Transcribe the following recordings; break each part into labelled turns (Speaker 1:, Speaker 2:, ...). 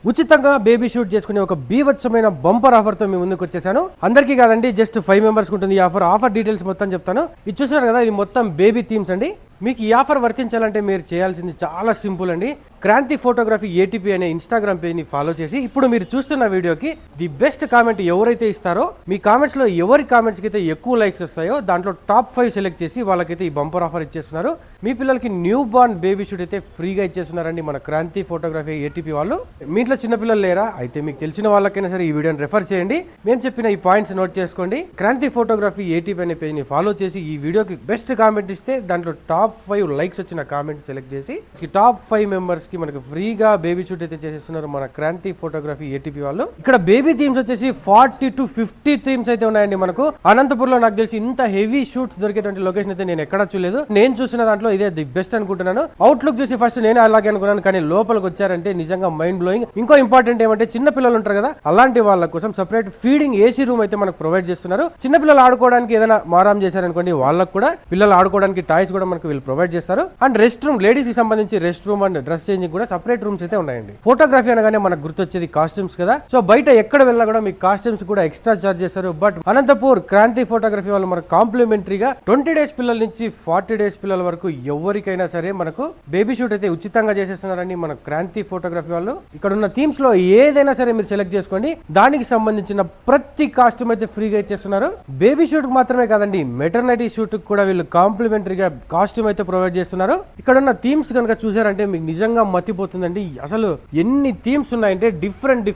Speaker 1: ఉచితంగా baby shoot చేసుకునే ఒక బీభత్సమైన బంపర్ ఆఫర్ తో మీ ముందుకు వచ్చేసాను. అందరికీ కాదండి, జస్ట్ 5 మెంబర్స్ ఉంటుంది ఈ ఆఫర్ డీటెయిల్స్ మొత్తం చెప్తాను. ఇది చూస్తున్నారు కదా, ఇది మొత్తం బేబీ థీమ్స్ అండి. మీకు ఈ ఆఫర్ వర్తించాలంటే మీరు చేయాల్సింది చాలా సింపుల్ అండి. క్రాంతి ఫోటోగ్రఫీ ఏటీపీ అనే ఇన్స్టాగ్రామ్ పేజ్ ని ఫాలో చేసి ఇప్పుడు మీరు చూస్తున్న వీడియోకి ది బెస్ట్ కామెంట్ ఎవరైతే ఇస్తారో మీ కామెంట్స్ లో ఎవరి కామెంట్స్ కి అయితే ఎక్కువ లైక్స్ వస్తాయో దాంట్లో టాప్ 5 సెలెక్ట్ చేసి వాళ్ళకైతే ఈ బంపర్ ఆఫర్ ఇచ్చేస్తున్నారు. మీ పిల్లలకి న్యూ బార్న్ బేబీ షూట్ అయితే ఫ్రీగా ఇచ్చేస్తున్నారండి మన క్రాంతి ఫోటోగ్రఫీ ఏటీపీ వాళ్ళు. మీ ఇంట్లో చిన్నపిల్లలు లేరా? అయితే మీకు తెలిసిన వాళ్ళకైనా సరే ఈ వీడియోని రెఫర్ చేయండి. మేము చెప్పిన ఈ పాయింట్స్ నోట్ చేసుకోండి. క్రాంతి ఫోటోగ్రఫీ ఏటీపీ అనే పేజ్ ని ఫాలో చేసి ఈ వీడియోకి బెస్ట్ కామెంట్ ఇస్తే దాంట్లో టాప్ 5 లైక్స్ వచ్చిన కామెంట్ సెలెక్ట్ చేసి టాప్ 5 మెంబర్స్ కి మనకు ఫ్రీగా బేబీ షూట్ అయితే చేసేస్తున్నారు మన క్రాంతి ఫోటోగ్రఫీ ఏటీపీ వాళ్ళు. ఇక్కడ బేబీ థీమ్స్ వచ్చేసి 40 to 50 థీమ్స్ అయితే ఉన్నాయండి మనకు. అనంతపూర్ లో నాకు తెలిసి ఇంత హెవీ షూట్స్ దొరికేటువంటి లొకేషన్ అయితే నేను ఎక్కడా చూడలేదు. నేను చూసిన దాంట్లో ఇదే ది బెస్ట్ అనుకుంటున్నాను. అవుట్లుక్ చూసి ఫస్ట్ నేను అలాగే అనుకున్నాను, కానీ లోపలికి వచ్చారంటే నిజంగా మైండ్ బ్లోయింగ్. ఇంకో ఇంపార్టెంట్ ఏమంటే చిన్న పిల్లలు ఉంటారు కదా, అలాంటి వాళ్ళ కోసం సెపరేట్ ఫీడింగ్ ఏసీ రూమ్ అయితే మనకు ప్రొవైడ్ చేస్తున్నారు. చిన్న పిల్లలు ఆడుకోవడానికి ఏదైనా మారాం చేశారనుకోండి, వాళ్ళకు కూడా పిల్లలు ఆడుకోవడానికి టాయ్స్ కూడా మనకు వీళ్ళు ప్రొవైడ్ చేస్తారు. అండ్ రెస్ట్ రూమ్, లేడీస్ కి సంబంధించి rest room and dress changing కూడా సెపరేట్ రూమ్స్ అయితే ఉన్నాయండి. ఫోటోగ్రఫీ అనగానే మనకు గుర్తొచ్చేది కాస్ట్యూమ్స్ కదా. సో బయట ఎక్కడ వెళ్ళినా కూడా మీకు కాస్ట్యూమ్స్ కూడా ఎక్స్ట్రా చార్జ్ చేస్తారు. బట్ అనంతపూర్ క్రాంతి ఫోటోగ్రఫీ వాళ్ళు మనకు కాంప్లిమెంటరీగా 20 డేస్ పిల్లల నుంచి 40 డేస్ పిల్లల వరకు ఎవరికైనా సరే మనకు బేబీ షూట్ అయితే ఉచితంగా చేసేస్తున్నారండి మన క్రాంతి ఫోటోగ్రఫీ వాళ్ళు. ఇక్కడ ఉన్న థీమ్స్ లో ఏదైనా సరే మీరు సెలెక్ట్ చేసుకోండి, దానికి సంబంధించిన ప్రతి కాస్ట్యూమ్ అయితే ఫ్రీగా ఇచ్చేస్తున్నారు. బేబీ షూట్ మాత్రమే కాదండి, మెటర్నిటీ షూట్ కూడా వీళ్ళు కాంప్లిమెంటరీగా కాస్ట్యూమ్ అయితే ప్రొవైడ్ చేస్తున్నారు. ఇక్కడ ఉన్న థీమ్స్ కనుక చూసారంటే మీకు నిజంగా మతిపోతుందండి. అసలు ఎన్ని థీమ్స్ ఉన్నాయంటే డిఫరెంట్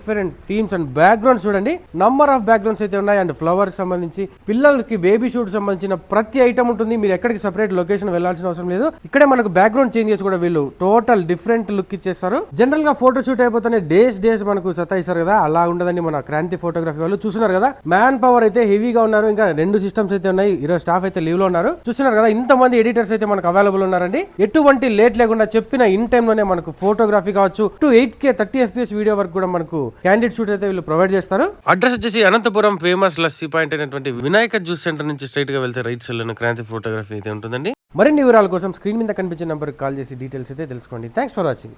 Speaker 1: థీమ్స్ అండ్ బ్యాక్గ్రౌండ్స్ చూడండి, నంబర్ ఆఫ్ బ్యాక్గ్రౌండ్స్ అయితే ఉన్నాయి. అండ్ ఫ్లవర్స్ సంబంధించి పిల్లలకి బేబీ షూట్ సంబంధించిన ప్రతి ఐటమ్ ఉంటుంది. మీరు ఎక్కడికి సెపరేట్ లొకేషన్ వెళ్లాల్సిన అవసరం లేదు. ఇక్కడే మనకు బ్యాక్గ్రౌండ్ చేంజ్ చేసి కూడా వీళ్ళు టోటల్ డిఫరెంట్ లుక్ ఇచ్చేస్తారు. జనరల్ గా ఫోటో షూట్ అయిపోతే డేస్ మనకు సతాయిస్తారు కదా, అలా ఉండదండి మన క్రాంతి ఫోటోగ్రఫీ వాళ్ళు. చూస్తున్నారు కదా, మ్యాన్ పవర్ అయితే హెవీగా ఉన్నారు. ఇంకా 2 సిస్టమ్స్ అయితే ఉన్నాయి. ఈరోజు స్టాఫ్ అయితే లీవ్ లో ఉన్నారు. చూస్తున్నారు కదా, ఇంతమంది ఎడిటర్స్ అయితే మనకు అవైలబుల్ ఉన్నారండి. ఎటువంటి లేట్ లేకుండా చెప్పిన ఇన్ టైమ్ లోనే మనకు ఫోటోగ్రఫీ కావచ్చు, 8K 30 FPS వీడియో వరకు కూడా మనకు క్యాండిడేట్ షూట్ అయితే వీళ్ళు ప్రొవైడ్ చేస్తారు. అడ్రస్ వచ్చేసి అనంతపురం ఫేమస్ లస్సీ పాయింట్ అయినటువంటి వినాయక జ్యూస్ సెంటర్ నుంచి స్ట్రైట్ గా వెళ్తే రైట్ సైడ్ లో క్రాంతి ఫోటోగ్రఫీ అయితే ఉంటుందండి. మరిన్ని వివరాల కోసం స్క్రీన్ మీద కనిపించే నంబర్ కాల్ చేసి డీటెయిల్స్ అయితే తెలుసుకోండి. Thanks for watching.